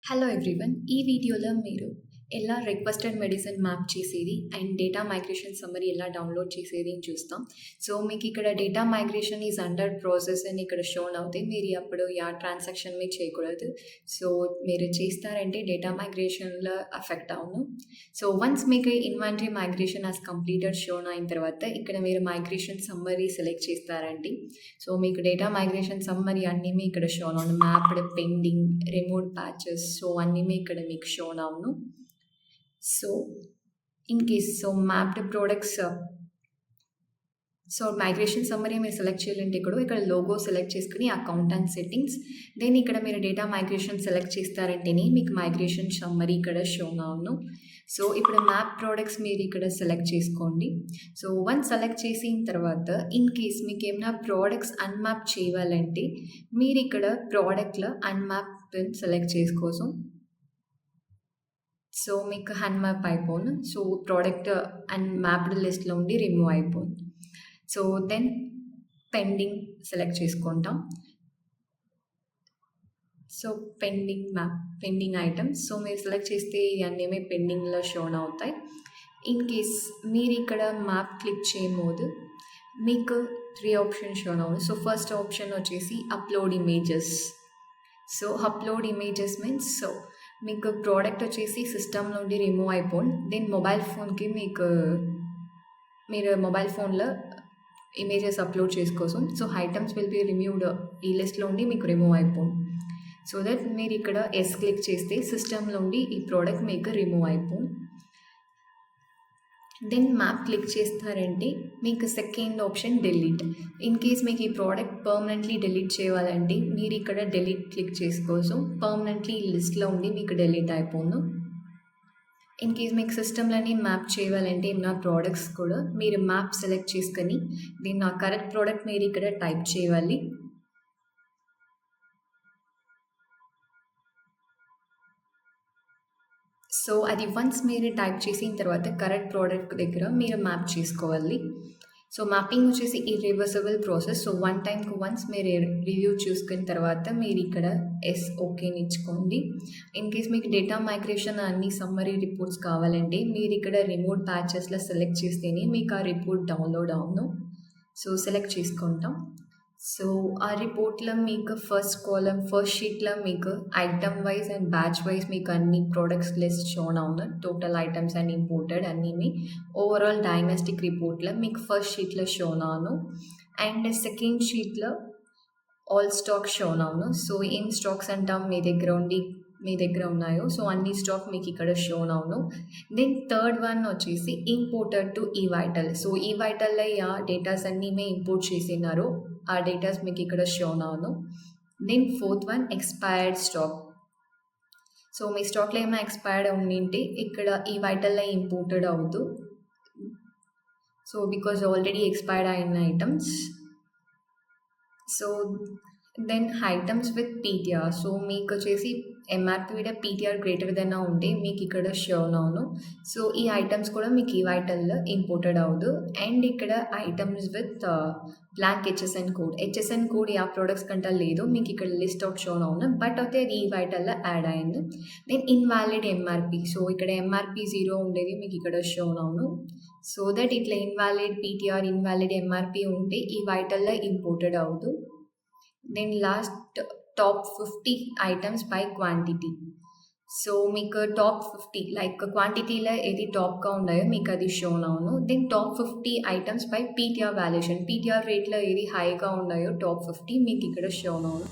Hello everyone. ఈ వీడియోలో మీరు ఎలా రిక్వెస్టెడ్ మెడిసిన్ మ్యాప్ చేసేది అండ్ డేటా మైగ్రేషన్ సమ్మరీ ఎలా డౌన్లోడ్ చేసేది అని చూస్తాం. సో మీకు ఇక్కడ data migration is under process అని ఇక్కడ షోన్ అవుతాయి. మీరు అప్పుడు ట్రాన్సాక్షన్ మీరు చేయకూడదు. సో మీరు చేస్తారంటే డేటా మైగ్రేషన్లో అఫెక్ట్ అవును. సో వన్స్ మీకు inventory migration as completed shown అయిన తర్వాత ఇక్కడ మీరు మైగ్రేషన్ సమ్మరీ సెలెక్ట్ చేస్తారండి. సో మీకు డేటా మైగ్రేషన్ సమ్మరీ అన్నీ మీ ఇక్కడ షోన్ అవును. Mapped, pending, remove patches, so అన్నీ ఇక్కడ మీకు షోన్ అవును. So in case mapped products, so migration summary మీరు సెలెక్ట్ చేయాలంటే ఇక్కడ లోగో సెలెక్ట్ చేసుకుని అకౌంట్ అండ్ సెట్టింగ్స్, దెన్ ఇక్కడ మీరు డేటా మైగ్రేషన్ సెలెక్ట్ చేస్తారంటేనే మీకు మైగ్రేషన్ సమ్మరీ ఇక్కడ షోన్ అవును. సో ఇప్పుడు మ్యాప్ ప్రోడక్ట్స్ మీరు ఇక్కడ సెలెక్ట్ చేసుకోండి. సో వన్స్ సెలెక్ట్ చేసిన తర్వాత ఇన్ కేస్ మీకు ఏమైనా ప్రోడక్ట్స్ అన్మ్యాప్ చేయాలంటే మీరు ఇక్కడ ప్రోడక్ట్లో అన్మ్యాప్ సెలెక్ట్ చేసుకోసం. సో మీకు అన్మ్యాప్ అయిపోను. సో ప్రోడక్ట్ అండ్ మ్యాప్డ్ లిస్ట్లో ఉండి రిమూవ్ అయిపోను. సో దెన్ పెండింగ్ సెలెక్ట్ చేసుకుంటాం. సో పెండింగ్ ఐటమ్స్, సో మీరు సెలెక్ట్ చేస్తే ఇవన్నీ పెండింగ్లో షోన్ అవుతాయి. ఇన్ కేస్ మీరు ఇక్కడ మ్యాప్ క్లిక్ చేయబోదు మీకు 3 ఆప్షన్స్ షోన్ అవును. సో ఫస్ట్ ఆప్షన్ వచ్చేసి upload images. So upload images means మీకు ప్రోడక్ట్ వచ్చేసి సిస్టమ్ నుండి రిమూవ్ అయిపోండి. దెన్ మొబైల్ ఫోన్కి మీరు మొబైల్ ఫోన్లో ఇమేజెస్ అప్లోడ్ చేసుకోసం. So items will be removed, ఈ లిస్ట్లో ఉండి మీకు రిమూవ్ అయిపోండి. సో దట్ మీరు ఇక్కడ ఎస్ క్లిక్ చేస్తే సిస్టంలో ఉండి ఈ ప్రోడక్ట్ మీకు రిమూవ్ అయిపోండి. దెన్ మ్యాప్ క్లిక్ చేస్తారంటే మీకు second option delete. In case మీకు ఈ ప్రోడక్ట్ పర్మనెంట్లీ డిలీట్ చేయాలంటే మీరు ఇక్కడ డిలీట్ క్లిక్ చేసుకోసం. పర్మనెంట్లీ లిస్ట్లో ఉండి మీకు డిలీట్ అయిపోను. ఇన్ కేస్ మీకు సిస్టంలోనే మ్యాప్ చేయాలంటే ఏమైనా ప్రోడక్ట్స్ కూడా మీరు మ్యాప్ సెలెక్ట్ చేసుకొని దీన్ని ఆ కరెక్ట్ ప్రోడక్ట్ మీరు ఇక్కడ టైప్ చేయాలి. సో అది వన్స్ మీరు టైప్ చేసిన తర్వాత కరెక్ట్ ప్రోడక్ట్ దగ్గర మీరు మ్యాప్ చేసుకోవాలి. సో మ్యాపింగ్ వచ్చేసి ఇర్రివర్సిబుల్ ప్రాసెస్. సో వన్ టైంకి వన్స్ మీరు రివ్యూ చూసుకున్న తర్వాత మీరు ఇక్కడ ఎస్ ఓకేని ఇచ్చుకోండి. ఇన్ కేస్ మీకు డేటా మైగ్రేషన్ అన్ని సమ్మరీ రిపోర్ట్స్ కావాలంటే మీరు ఇక్కడ రిమోట్ ప్యాచెస్లో సెలెక్ట్ చేస్తేనే మీకు ఆ రిపోర్ట్ డౌన్లోడ్ అవును. సో సెలెక్ట్ చేసుకుంటాం. సో ఆ రిపోర్ట్లో మీకు ఫస్ట్ కాలమ్, ఫస్ట్ షీట్లో మీకు item wise and batch wise మీకు అన్ని ప్రోడక్ట్స్ లిస్ట్ షోన్ అవును. టోటల్ ఐటమ్స్ అండ్ ఇంపోర్టెడ్ అన్నీ ఓవరాల్ డయాగ్నోస్టిక్ రిపోర్ట్లో మీకు ఫస్ట్ షీట్లో షోన్ అవును. అండ్ సెకండ్ షీట్లో ఆల్ స్టాక్ షోన్ అవును. సో ఏం స్టాక్స్ అంటాం మీ దగ్గర ఉన్నాయో సో అన్ని స్టాక్ మీకు ఇక్కడ షోన్ అవును. దెన్ థర్డ్ వన్ వచ్చేసి ఇంపోర్టెడ్ టు ఈవైటల్. సో ఈవైటల్లో డేటాస్ అన్నీ మేము ఇంపోర్ట్ చేసినారో ఆ డేటాస్ మీకు ఇక్కడ షోన్ అవును. Then fourth one expired stock. So మీ స్టాక్లో ఏమైనా ఎక్స్పైర్డ్ ఉండింటే ఇక్కడ ఈవైటల్లో ఇంపోర్టెడ్ అవుతూ, సో బికాజ్ ఆల్రెడీ ఎక్స్పైర్డ్ అయిన items. So then items with PTR. So మీకు వచ్చేసి ఎంఆర్పి మీద పీటీఆర్ గ్రేటర్ దెన్ ఉంటే మీకు ఇక్కడ షోన్ అవును. సో ఈ ఐటమ్స్ కూడా మీకు ఈ వైటల్లో ఇంపోర్టెడ్ అవ్వదు. అండ్ ఇక్కడ items with blank HSN code. HSN code ఆ ప్రోడక్ట్స్ కంటే లేదు, మీకు ఇక్కడ లిస్ట్ అవుట్ షోన్ అవును. బట్ అయితే అది ఈ వైటల్లో యాడ్ అయింది. Then invalid MRP. సో ఇక్కడ ఎంఆర్పి 0 ఉండేది మీకు ఇక్కడ షోన్ అవును. సో దట్ ఇట్లా ఇన్వాలిడ్ పీటీఆర్, ఇన్వాలిడ్ ఎంఆర్పి ఉంటే ఈ వైటల్లో ఇంపోర్టెడ్ అవ్వదు. Then last top 50 items by quantity. So మీకు టాప్ 50 లైక్ క్వాంటిటీలో ఏది టాప్గా ఉన్నాయో మీకు అది షోన్ అవును. Then top 50 items by PTR valuation. PTR రేట్లో ఏది హైగా ఉన్నాయో టాప్ 50 మీకు ఇక్కడ షోన్ అవును.